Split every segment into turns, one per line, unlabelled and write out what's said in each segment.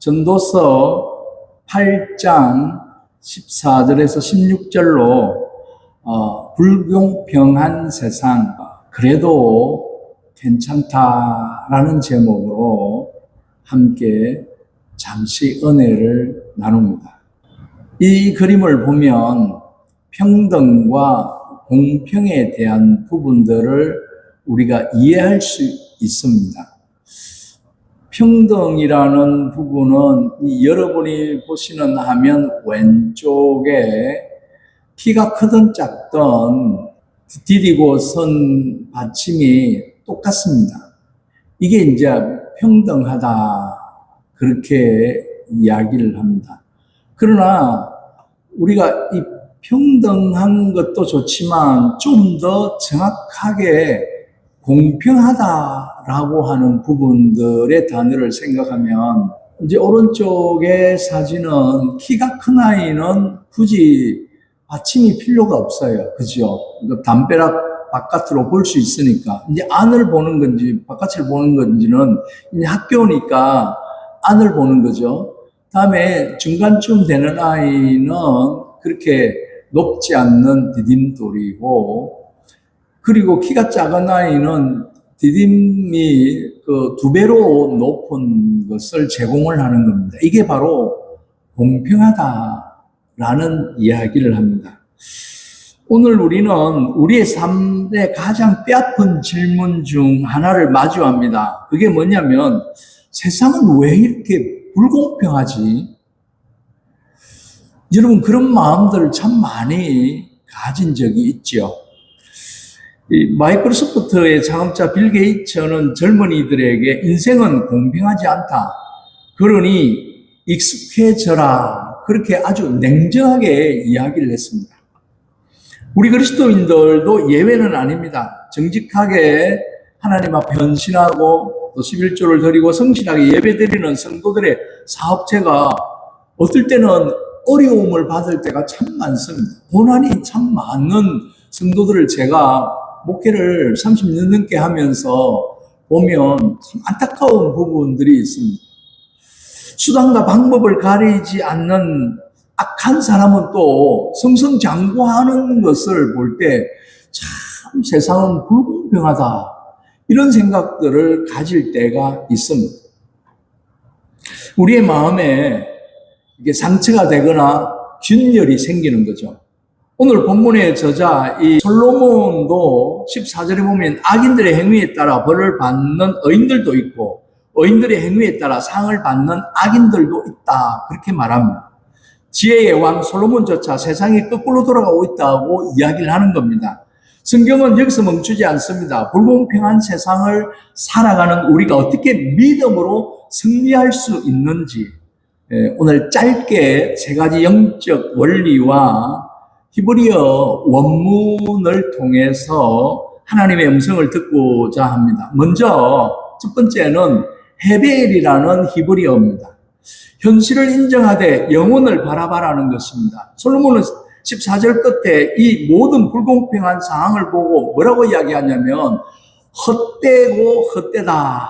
전도서 8장 14절에서 16절로 불공평한 세상 그래도 괜찮다라는 제목으로 함께 잠시 은혜를 나눕니다. 이 그림을 보면 평등과 공평에 대한 부분들을 우리가 이해할 수 있습니다. 평등이라는 부분은 여러분이 보시는 화면 왼쪽에 키가 크든 작든 디디고 선 받침이 똑같습니다. 이게 이제 평등하다 그렇게 이야기를 합니다. 그러나 우리가 이 평등한 것도 좋지만 좀 더 정확하게 공평하다라고 하는 부분들의 단어를 생각하면 이제 오른쪽의 사진은 키가 큰 아이는 굳이 받침이 필요가 없어요. 그죠? 담벼락 바깥으로 볼 수 있으니까. 이제 안을 보는 건지 바깥을 보는 건지는 이제 학교니까 안을 보는 거죠. 다음에 중간쯤 되는 아이는 그렇게 높지 않는 디딤돌이고, 그리고 키가 작은 아이는 디딤이 그 2배로 높은 것을 제공을 하는 겁니다. 이게 바로 공평하다라는 이야기를 합니다. 오늘 우리는 우리의 삶의 가장 뼈아픈 질문 중 하나를 마주합니다. 그게 뭐냐면 세상은 왜 이렇게 불공평하지? 여러분 그런 마음들을 참 많이 가진 적이 있죠. 이 마이크로소프트의 창업자 빌 게이츠는 젊은이들에게 인생은 공평하지 않다. 그러니 익숙해져라. 그렇게 아주 냉정하게 이야기를 했습니다. 우리 그리스도인들도 예외는 아닙니다. 정직하게 하나님 앞에 헌신하고 또 11조를 드리고 성실하게 예배드리는 성도들의 사업체가 어떨 때는 어려움을 받을 때가 참 많습니다. 고난이 참 많은 성도들을 제가 목회를 30년 넘게 하면서 보면 참 안타까운 부분들이 있습니다. 수단과 방법을 가리지 않는 악한 사람은 또 승승장구하는 것을 볼 때 참 세상은 불공평하다 이런 생각들을 가질 때가 있습니다. 우리의 마음에 이게 상처가 되거나 균열이 생기는 거죠. 오늘 본문의 저자 이 솔로몬도 14절에 보면 악인들의 행위에 따라 벌을 받는 의인들도 있고 의인들의 행위에 따라 상을 받는 악인들도 있다 그렇게 말합니다. 지혜의 왕 솔로몬조차 세상이 거꾸로 돌아가고 있다고 이야기를 하는 겁니다. 성경은 여기서 멈추지 않습니다. 불공평한 세상을 살아가는 우리가 어떻게 믿음으로 승리할 수 있는지 오늘 짧게 3가지 영적 원리와 히브리어 원문을 통해서 하나님의 음성을 듣고자 합니다. 먼저 첫 번째는 헤벨이라는 히브리어입니다. 현실을 인정하되 영혼을 바라봐라는 것입니다. 솔로몬은 14절 끝에 이 모든 불공평한 상황을 보고 뭐라고 이야기하냐면 헛되고 헛되다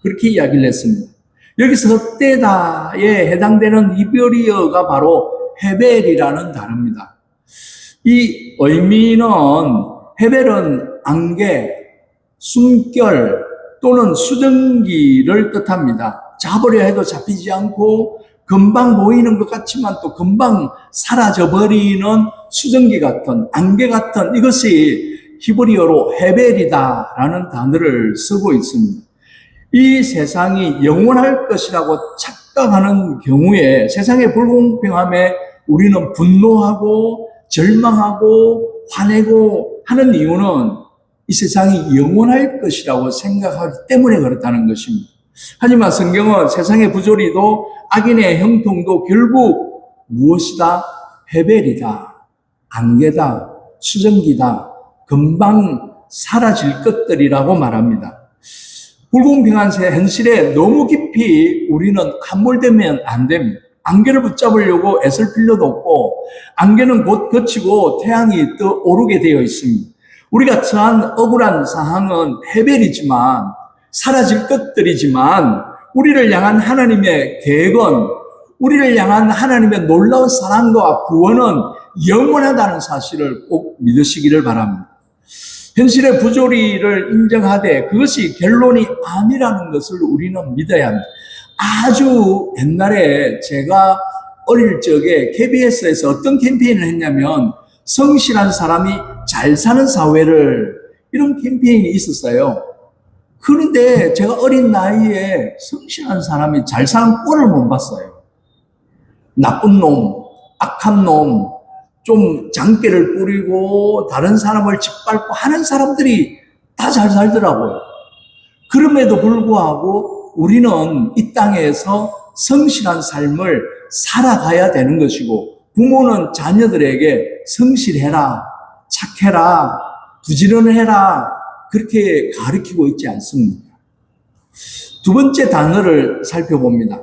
그렇게 이야기를 했습니다. 여기서 헛되다에 해당되는 히브리어가 바로 헤벨이라는 단어입니다. 이 의미는 헤벨은 안개, 숨결 또는 수증기를 뜻합니다. 잡으려 해도 잡히지 않고 금방 보이는 것 같지만 또 금방 사라져버리는 수증기 같은 안개 같은 이것이 히브리어로 헤벨이다라는 단어를 쓰고 있습니다. 이 세상이 영원할 것이라고 착각하는 경우에 세상의 불공평함에 우리는 분노하고 절망하고 화내고 하는 이유는 이 세상이 영원할 것이라고 생각하기 때문에 그렇다는 것입니다. 하지만 성경은 세상의 부조리도 악인의 형통도 결국 무엇이다? 헤벨이다, 안개다, 수증기다, 금방 사라질 것들이라고 말합니다. 불공평한 현실에 너무 깊이 우리는 함몰되면 안 됩니다. 안개를 붙잡으려고 애쓸 필요도 없고 안개는 곧 거치고 태양이 떠오르게 되어 있습니다. 우리가 처한 억울한 상황은 헤벨이지만 사라질 것들이지만 우리를 향한 하나님의 계획은, 우리를 향한 하나님의 놀라운 사랑과 구원은 영원하다는 사실을 꼭 믿으시기를 바랍니다. 현실의 부조리를 인정하되 그것이 결론이 아니라는 것을 우리는 믿어야 합니다. 아주 옛날에 제가 어릴 적에 KBS에서 어떤 캠페인을 했냐면 성실한 사람이 잘 사는 사회를, 이런 캠페인이 있었어요. 그런데 제가 어린 나이에 성실한 사람이 잘 사는 꼴을 못 봤어요. 나쁜 놈, 악한 놈, 좀 장깨를 뿌리고 다른 사람을 짓밟고 하는 사람들이 다 잘 살더라고요. 그럼에도 불구하고 우리는 이 땅에서 성실한 삶을 살아가야 되는 것이고, 부모는 자녀들에게 성실해라, 착해라, 부지런을 해라, 그렇게 가르치고 있지 않습니다. 두 번째 단어를 살펴봅니다.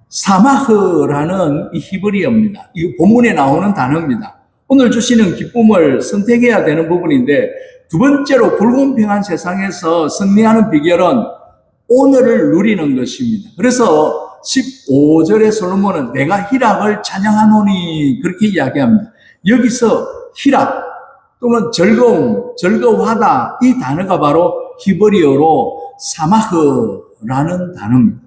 사마흐라는 이 히브리어입니다. 이 본문에 나오는 단어입니다. 오늘 주시는 기쁨을 선택해야 되는 부분인데, 두 번째로 불공평한 세상에서 승리하는 비결은 오늘을 누리는 것입니다. 그래서 15절에 솔로몬은 내가 희락을 찬양하노니 그렇게 이야기합니다. 여기서 희락 또는 즐거움, 즐거워하다, 이 단어가 바로 히브리어로 사마흐라는 단어입니다.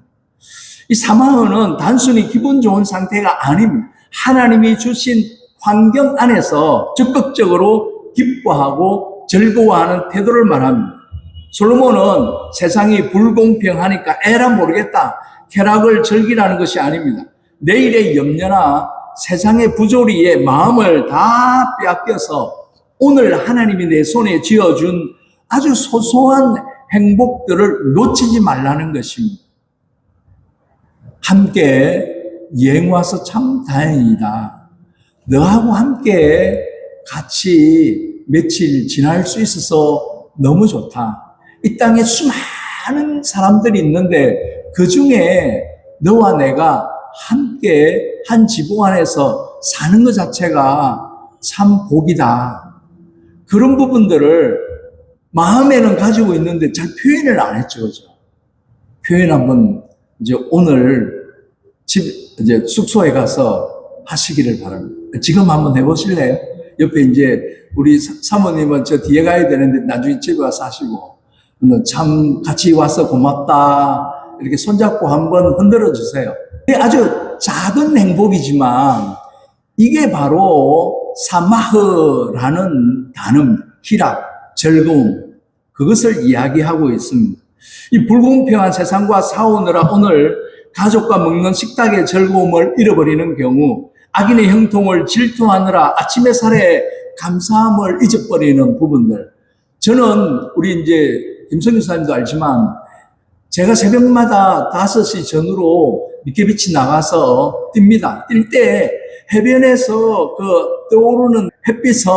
이 사마흐는 단순히 기분 좋은 상태가 아닙니다. 하나님이 주신 환경 안에서 적극적으로 기뻐하고 즐거워하는 태도를 말합니다. 솔로몬은 세상이 불공평하니까 에라 모르겠다, 쾌락을 즐기라는 것이 아닙니다. 내일의 염려나 세상의 부조리에 마음을 다 빼앗겨서 오늘 하나님이 내 손에 쥐어준 아주 소소한 행복들을 놓치지 말라는 것입니다. 함께 여행 와서 참 다행이다. 너하고 함께 같이 며칠 지날 수 있어서 너무 좋다. 이 땅에 수많은 사람들이 있는데 그 중에 너와 내가 함께 한 지붕 안에서 사는 것 자체가 참 복이다. 그런 부분들을 마음에는 가지고 있는데 잘 표현을 안 했죠. 그죠? 표현 한번 이제 오늘 이제 숙소에 가서 하시기를 바랍니다. 지금 한번 해보실래요? 옆에 이제 우리 사모님은 저 뒤에 가야 되는데 나중에 집에 와서 하시고, 참 같이 와서 고맙다, 이렇게 손잡고 한번 흔들어 주세요. 아주 작은 행복이지만 이게 바로 사마흐라는 단어입니다. 희락, 즐거움, 그것을 이야기하고 있습니다. 이 불공평한 세상과 싸우느라 오늘 가족과 먹는 식탁의 즐거움을 잃어버리는 경우, 악인의 형통을 질투하느라 아침 햇살에 감사함을 잊어버리는 부분들. 저는 우리 이제 김성규 사님도 알지만 제가 새벽마다 5시 전후로 미케비치 나가서 띱니다. 뛸 때 해변에서 그 떠오르는 햇빛은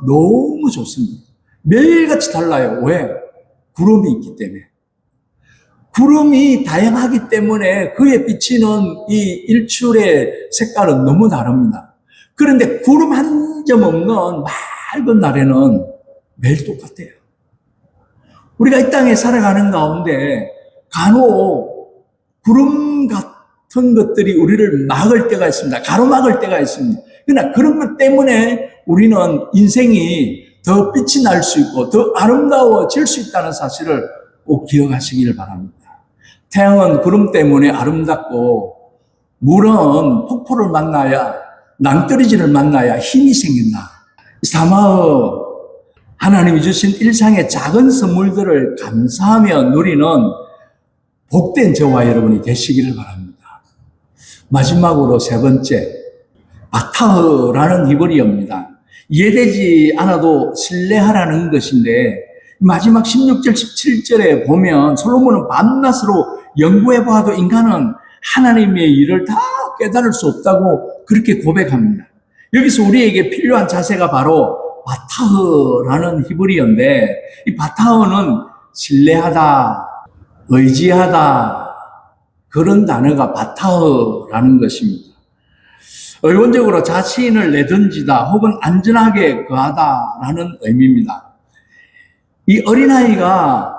너무 좋습니다. 매일같이 달라요. 왜? 구름이 있기 때문에. 구름이 다양하기 때문에 그에 비치는 이 일출의 색깔은 너무 다릅니다. 그런데 구름 한 점 없는 맑은 날에는 매일 똑같아요. 우리가 이 땅에 살아가는 가운데 간혹 구름 같은 것들이 우리를 막을 때가 있습니다. 가로막을 때가 있습니다. 그러나 그런 것 때문에 우리는 인생이 더 빛이 날 수 있고 더 아름다워질 수 있다는 사실을 꼭 기억하시기를 바랍니다. 태양은 구름 때문에 아름답고 물은 폭포를 만나야, 낭떠러지를 만나야 힘이 생긴다. 사마흐, 하나님이 주신 일상의 작은 선물들을 감사하며 누리는 복된 저와 여러분이 되시기를 바랍니다. 마지막으로 세 번째, 바타흐라는 히브리어입니다. 이해되지 않아도 신뢰하라는 것인데, 마지막 16절, 17절에 보면 솔로몬은 밤낮으로 연구해봐도 인간은 하나님의 일을 다 깨달을 수 없다고 그렇게 고백합니다. 여기서 우리에게 필요한 자세가 바로 바타흐라는 히브리어인데, 이 바타흐는 신뢰하다, 의지하다, 그런 단어가 바타흐라는 것입니다. 의원적으로 자신을 내던지다 혹은 안전하게 거하다라는 의미입니다. 이 어린아이가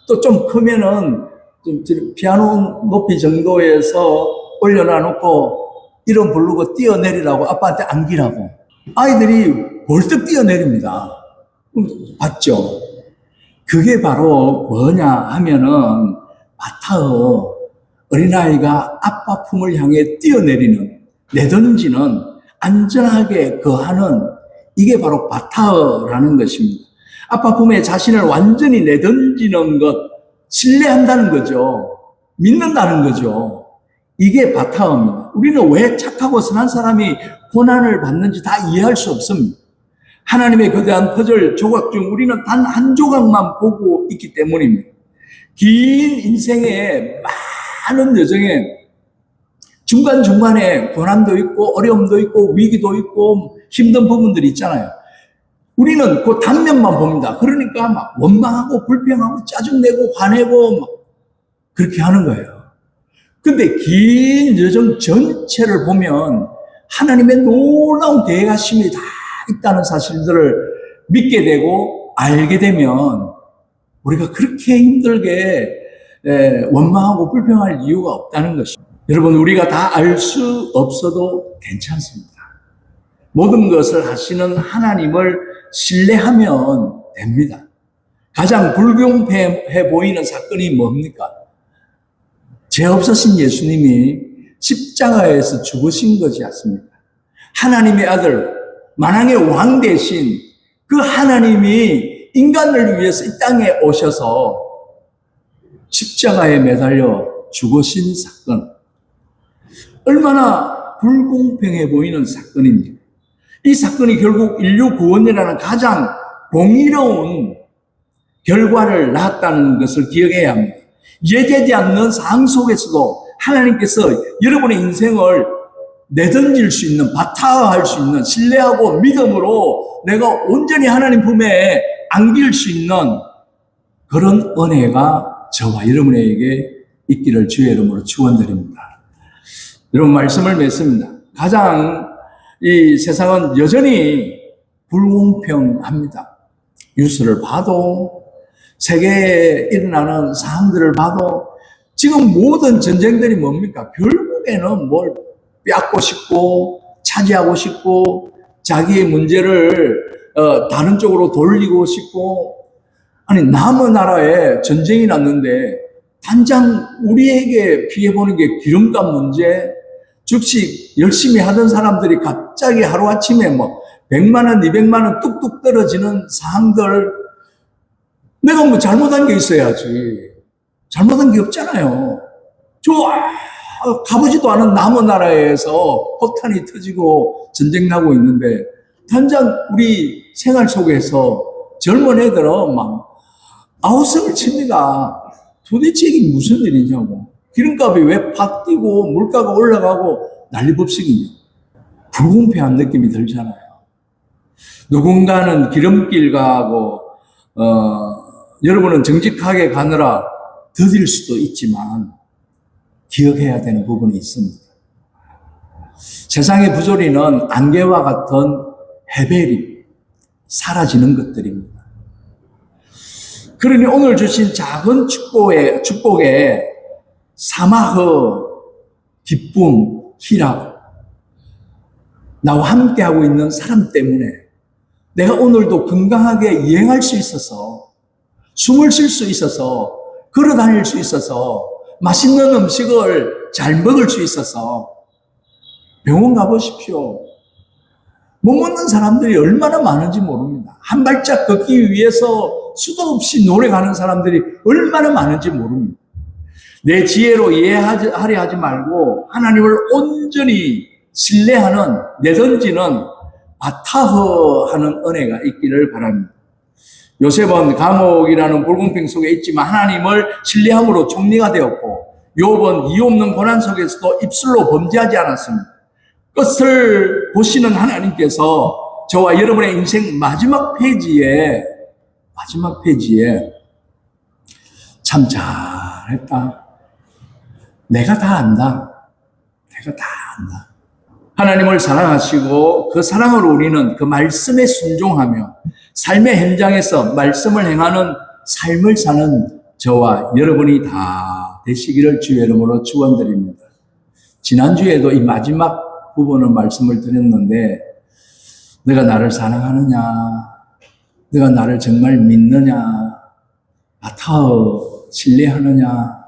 또 좀 크면은 좀 피아노 높이 정도에서 올려놔놓고 이름 부르고 뛰어내리라고 아빠한테 안기라고. 아이들이 벌떡 뛰어내립니다. 봤죠? 그게 바로 뭐냐 하면은 바타흐, 어린아이가 아빠 품을 향해 뛰어내리는, 내던지는, 안전하게 거하는, 이게 바로 바타흐라는 것입니다. 아빠 품에 자신을 완전히 내던지는 것, 신뢰한다는 거죠. 믿는다는 거죠. 이게 바타흐입니다. 우리는 왜 착하고 선한 사람이 고난을 받는지 다 이해할 수 없습니다. 하나님의 거대한 퍼즐 조각 중 우리는 단 한 조각만 보고 있기 때문입니다. 긴 인생의 많은 여정에 중간중간에 고난도 있고 어려움도 있고 위기도 있고 힘든 부분들이 있잖아요. 우리는 그 단면만 봅니다. 그러니까 막 원망하고 불평하고 짜증내고 화내고 막 그렇게 하는 거예요. 근데 긴 여정 전체를 보면 하나님의 놀라운 계획하심이 다 있다는 사실들을 믿게 되고 알게 되면 우리가 그렇게 힘들게 원망하고 불평할 이유가 없다는 것입니다. 여러분, 우리가 다 알 수 없어도 괜찮습니다. 모든 것을 하시는 하나님을 신뢰하면 됩니다. 가장 불공평해 보이는 사건이 뭡니까? 죄 없으신 예수님이 십자가에서 죽으신 거지 않습니까? 하나님의 아들, 만왕의 왕 대신 그 하나님이 인간을 위해서 이 땅에 오셔서 십자가에 매달려 죽으신 사건. 얼마나 불공평해 보이는 사건입니다. 이 사건이 결국 인류 구원이라는 가장 공의로운 결과를 낳았다는 것을 기억해야 합니다. 예제되지 않는 상황 속에서도 하나님께서 여러분의 인생을 내던질 수 있는, 바타할 수 있는, 신뢰하고 믿음으로 내가 온전히 하나님 품에 안길 수 있는 그런 은혜가 저와 여러분에게 있기를 주의 이름으로 축원드립니다. 여러분, 말씀을 맺습니다. 가장 이 세상은 여전히 불공평합니다. 뉴스를 봐도, 세계에 일어나는 사항들을 봐도 지금 모든 전쟁들이 뭡니까? 결국에는 뭘 빼앗고 싶고 차지하고 싶고 자기의 문제를 다른 쪽으로 돌리고 싶고, 아니 남의 나라에 전쟁이 났는데 당장 우리에게 피해보는 게 기름값 문제, 즉시 열심히 하던 사람들이 갑자기 하루아침에 뭐 100만 원, 200만 원 뚝뚝 떨어지는 사항들, 내가 뭐 잘못한 게 있어야지. 잘못한 게 없잖아요. 가보지도 않은 남의 나라에서 포탄이 터지고 전쟁 나고 있는데 당장 우리 생활 속에서 젊은 애들은 막 아우성을 칩니다. 도대체 이게 무슨 일이냐고. 기름값이 왜 팍 뛰고 물가가 올라가고 난리법석이냐. 불공평한 느낌이 들잖아요. 누군가는 기름길 가고 여러분은 정직하게 가느라 더딜 수도 있지만 기억해야 되는 부분이 있습니다. 세상의 부조리는 안개와 같은 해벨이 사라지는 것들입니다. 그러니 오늘 주신 작은 축복에 사마흐, 기쁨, 희락, 나와 함께하고 있는 사람 때문에 내가 오늘도 건강하게 여행할 수 있어서, 숨을 쉴 수 있어서, 걸어 다닐 수 있어서, 맛있는 음식을 잘 먹을 수 있어서 병원 가보십시오. 못 먹는 사람들이 얼마나 많은지 모릅니다. 한 발짝 걷기 위해서 수도 없이 노력하는 사람들이 얼마나 많은지 모릅니다. 내 지혜로 이해하려 하지 말고 하나님을 온전히 신뢰하는, 내던지는 바타흐하는 은혜가 있기를 바랍니다. 요셉은 감옥이라는 불공평 속에 있지만 하나님을 신뢰함으로 총리가 되었고, 욥은 이유 없는 고난 속에서도 입술로 범죄하지 않았습니다. 끝을 보시는 하나님께서 저와 여러분의 인생 마지막 페이지에 참 잘했다. 내가 다 안다. 하나님을 사랑하시고 그 사랑으로 우리는 그 말씀에 순종하며 삶의 현장에서 말씀을 행하는 삶을 사는 저와 여러분이 다 되시기를 주의 이름으로 축원드립니다. 지난주에도 이 마지막 부분을 말씀을 드렸는데 내가 나를 사랑하느냐, 내가 나를 정말 믿느냐, 아타어 신뢰하느냐,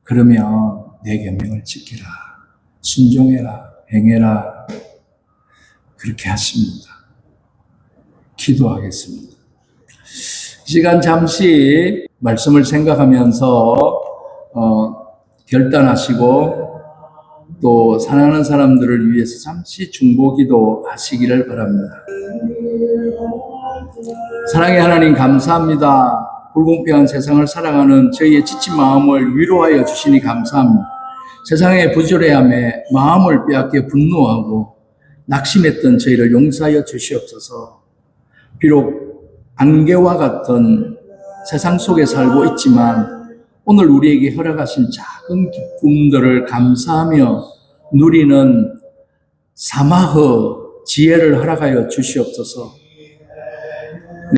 그러면 내 계명을 지키라, 순종해라, 행해라, 그렇게 하십니다. 기도하겠습니다. 이 시간 잠시 말씀을 생각하면서 결단하시고 또 사랑하는 사람들을 위해서 잠시 중보기도 하시기를 바랍니다. 사랑의 하나님 감사합니다. 불공평한 세상을 살아가는 저희의 지친 마음을 위로하여 주시니 감사합니다. 세상의 부조리함에 마음을 빼앗겨 분노하고 낙심했던 저희를 용서하여 주시옵소서. 비록 안개와 같은 세상 속에 살고 있지만 오늘 우리에게 허락하신 작은 기쁨들을 감사하며 누리는 사마허 지혜를 허락하여 주시옵소서.